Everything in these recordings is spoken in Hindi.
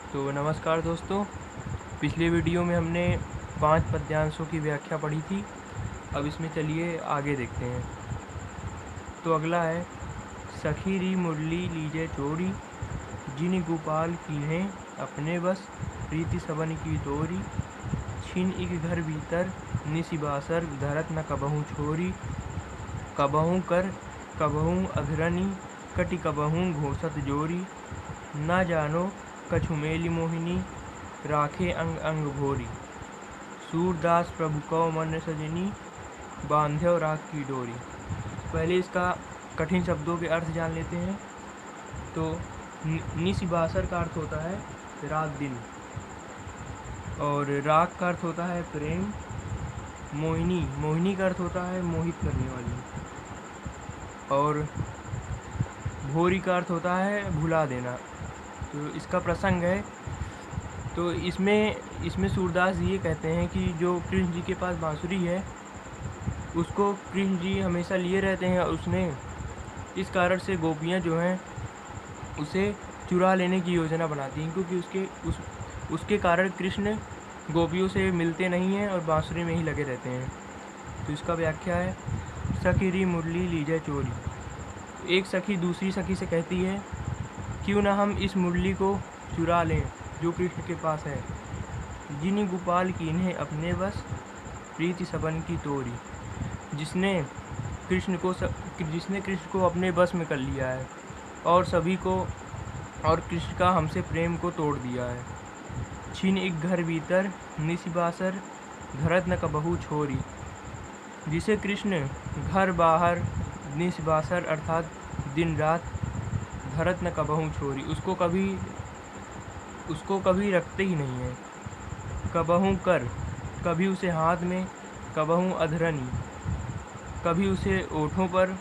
तो नमस्कार दोस्तों, पिछले वीडियो में हमने 5 पद्यांशों की व्याख्या पढ़ी थी। अब इसमें चलिए आगे देखते हैं। तो अगला है, सखी री मुरली लीजे चोरी, जिन गोपाल कीन्हे अपने बस, प्रीति सबन की तोरी, छिन इक घर भीतर निसिबासर, धरत न कबहू छोरी, कबहू कर कबहू अधरनी, कटि कबहू घोषत जोरी, ना जानो कछु मेली मोहिनी, राखे अंग अंग भोरी, सूरदास प्रभु को मन सजनी, बांध्यो राख की डोरी। पहले इसका कठिन शब्दों के अर्थ जान लेते हैं। तो निसिबासर का अर्थ होता है रात दिन, और राग का अर्थ होता है प्रेम। मोहिनी का अर्थ होता है मोहित करने वाली, और भोरी का अर्थ होता है भुला देना। तो इसका प्रसंग है, तो इसमें सूरदास ये कहते हैं कि जो कृष्ण जी के पास बांसुरी है उसको कृष्ण जी हमेशा लिए रहते हैं, और उसने इस कारण से गोपियाँ जो हैं उसे चुरा लेने की योजना बनाती हैं, क्योंकि उसके कारण कृष्ण गोपियों से मिलते नहीं हैं और बांसुरी में ही लगे रहते हैं। तो इसका व्याख्या है, सखी री मुरली लीजे चोरी। एक सखी दूसरी सखी से कहती है, क्यों ना हम इस मुरली को चुरा लें जो कृष्ण के पास है। जिनी गोपाल कीन्हे अपने बस, प्रीति सबन की तोरी। जिसने कृष्ण को अपने बस में कर लिया है और सभी को, और कृष्ण का हमसे प्रेम को तोड़ दिया है। छीन एक घर भीतर निसिबासर, धरत न कबहू छोरी। जिसे कृष्ण घर बाहर निसिबासर अर्थात दिन रात, धरत न कबहू छोरी, उसको कभी रखते ही नहीं है। कबहू कर, कभी उसे हाथ में, कबहू अधरनी, कभी उसे ओठों पर,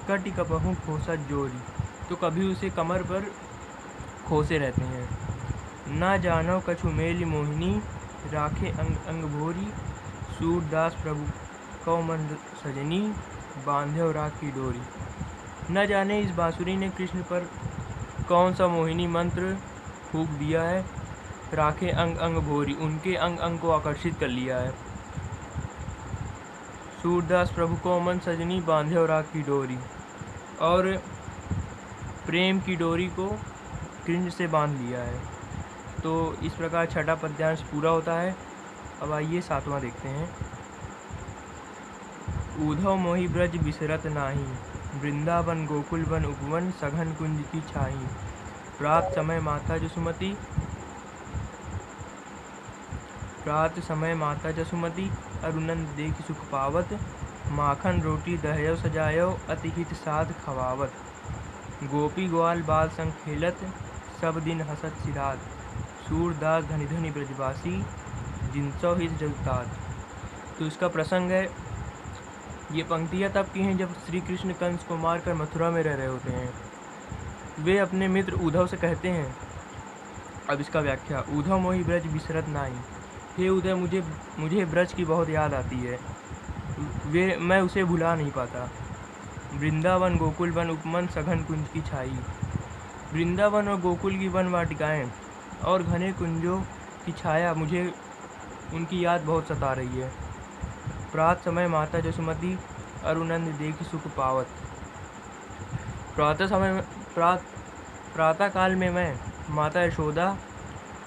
कटि कबहू खोसत जोरी, तो कभी उसे कमर पर खोसे रहते हैं। ना जानो कछु मेली मोहिनी, राखे अंग अंग भोरी, सूरदास प्रभु को मन सजनी, बांध्यो राख की डोरी। न जाने इस बांसुरी ने कृष्ण पर कौन सा मोहिनी मंत्र फूंक दिया है, राखे अंग अंग भोरी, उनके अंग अंग को आकर्षित कर लिया है। सूरदास प्रभु को मन सजनी, बांध्यो राख की डोरी, और प्रेम की डोरी को कृष्ण से बांध लिया है। तो इस प्रकार छठा पद्यांश पूरा होता है। अब आइए सातवां देखते हैं। ऊधव मोहि ब्रज बिसरत नाही, वृंदावन गोकुल वन उपवन, सघन कुंज की छाई। प्रात समय माता जसुमती, अरुनंद देखि सुख पावत। माखन रोटी दहयो सजायो, अति हित साध खवावत। गोपी ग्वाल बाल संग खेलत, सब दिन हसत सिरात। सूरदास धनि धनि ब्रजवासी, जिनसो हित जगतात। तो इसका प्रसंग है, ये पंक्तियाँ तब की हैं जब श्री कृष्ण कंस को मारकर मथुरा में रह रहे होते हैं। वे अपने मित्र उद्धव से कहते हैं। अब इसका व्याख्या, ऊधव मोहि ब्रज बिसरत नाई। हे उदय, मुझे ब्रज की बहुत याद आती है, मैं उसे भुला नहीं पाता। वृंदावन गोकुल वन उपवन, सघन कुंज की छाई। वृंदावन और गोकुल की वन वाटिकाएँ और घने कुंजों की छाया, मुझे उनकी याद बहुत सता रही है। प्रात समय माता जसुमती, अरुनंद देखि सुख पावत। प्रातः काल में मैं माता यशोदा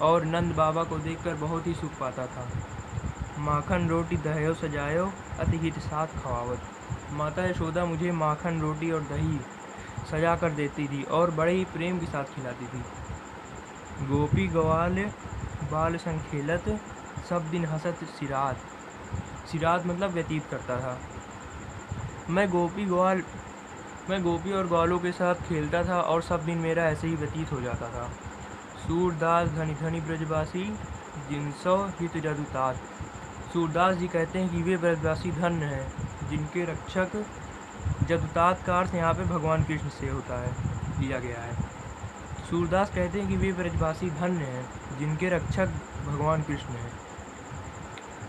और नंद बाबा को देखकर बहुत ही सुख पाता था। माखन रोटी दहयो सजायो, अति हित साथ खवावत। माता यशोदा मुझे माखन रोटी और दही सजा कर देती थी और बड़े ही प्रेम के साथ खिलाती थी। गोपी ग्वाल बाल संग खेलत, सब दिन हसत सिरात। सिरात मतलब व्यतीत करता था। मैं गोपी और ग्वालों के साथ खेलता था और सब दिन मेरा ऐसे ही व्यतीत हो जाता था। सूरदास धनि धनि ब्रजवासी, जिनसो हित जदुतात। सूरदास जी कहते हैं कि वे ब्रजवासी धन्य हैं जिनके रक्षक, जदुतात का अर्थ यहाँ पे भगवान कृष्ण से होता है, लिया गया है। सूरदास कहते हैं कि वे ब्रजवासी धन्य हैं जिनके रक्षक भगवान कृष्ण हैं।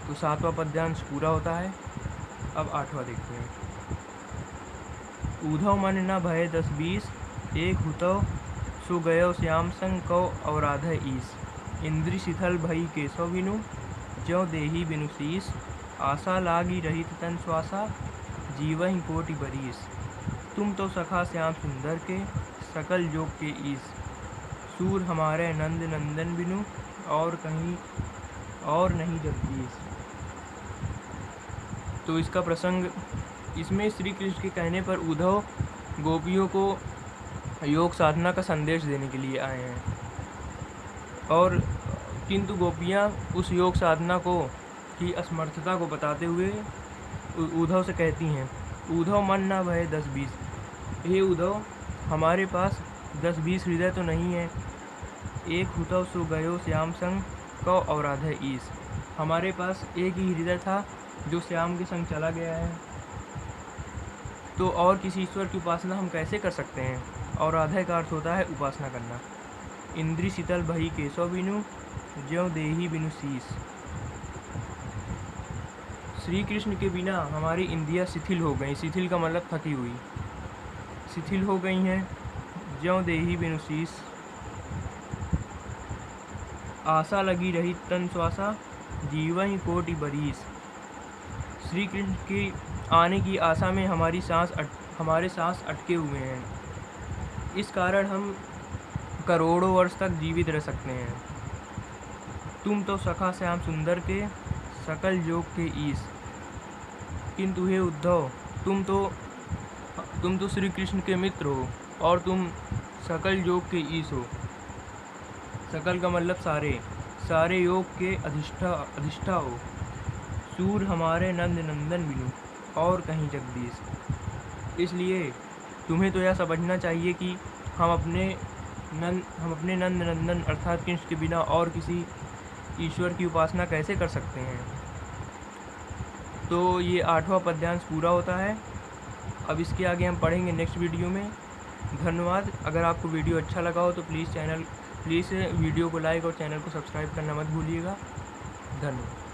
तो सातवां पद्यांश पूरा होता है। अब आठवां देखते हैं। ऊधव मन न भय 10-20, एक हुतो सो गयो श्याम संग को अवराधय ईस। इंद्रि शिथल भई केशव बिनु, ज्यों देही बिनु शीस। आशा लागी रहित तन श्वासा, जीवहि कोटि बरीस। तुम तो सखा श्याम सुंदर के, सकल जोग के ईस। सूर हमारे नंद नंदन बिनु, और कहीं और नहीं जगदीश। तो इसका प्रसंग, इसमें श्री कृष्ण के कहने पर उद्धव गोपियों को योग साधना का संदेश देने के लिए आए हैं, और किंतु गोपियाँ उस योग साधना को की असमर्थता को बताते हुए उद्धव से कहती हैं, उद्धव मन ना भय 10-20। हे उद्धव, हमारे पास 10-20 हृदय तो नहीं है। एक हुतव सो गयो श्याम संग, कौ औराधे ईस। हमारे पास एक ही हृदय था जो श्याम के संग चला गया है, तो और किसी ईश्वर की उपासना हम कैसे कर सकते हैं। और आधे का अर्थ होता है उपासना करना। इंद्रि शीतल भई केशव बिनु, ज्यों देही बिनु शीस। श्री कृष्ण के बिना हमारी इंद्रियां शिथिल हो गई। शिथिल का मतलब थकी हुई, शिथिल हो गई हैं। ज्यों देही बिनु शीस। आशा लगी रही तन श्वासा, जीवन कोटि बरीस। श्री कृष्ण की आने की आशा में हमारे सांस अटके हुए हैं। इस कारण हम करोड़ों वर्ष तक जीवित रह सकते हैं। तुम तो सखा श्याम सुंदर के, सकल जोग के ईस। किंतु हे उद्धव, तुम तो श्री कृष्ण के मित्र हो, और तुम सकल योग के ईश हो। सकल का मतलब सारे योग के अधिष्ठा हो। सूर हमारे नंद नंदन बिनु, और कहीं जगदीश। इसलिए तुम्हें तो यह समझना चाहिए कि हम अपने नंद नंदन अर्थात कृष्ण के बिना और किसी ईश्वर की उपासना कैसे कर सकते हैं। तो ये 8वां पद्यांश पूरा होता है। अब इसके आगे हम पढ़ेंगे नेक्स्ट वीडियो में। धन्यवाद। अगर आपको वीडियो अच्छा लगा हो तो प्लीज़ वीडियो को लाइक और चैनल को सब्सक्राइब करना मत भूलिएगा। धन्यवाद।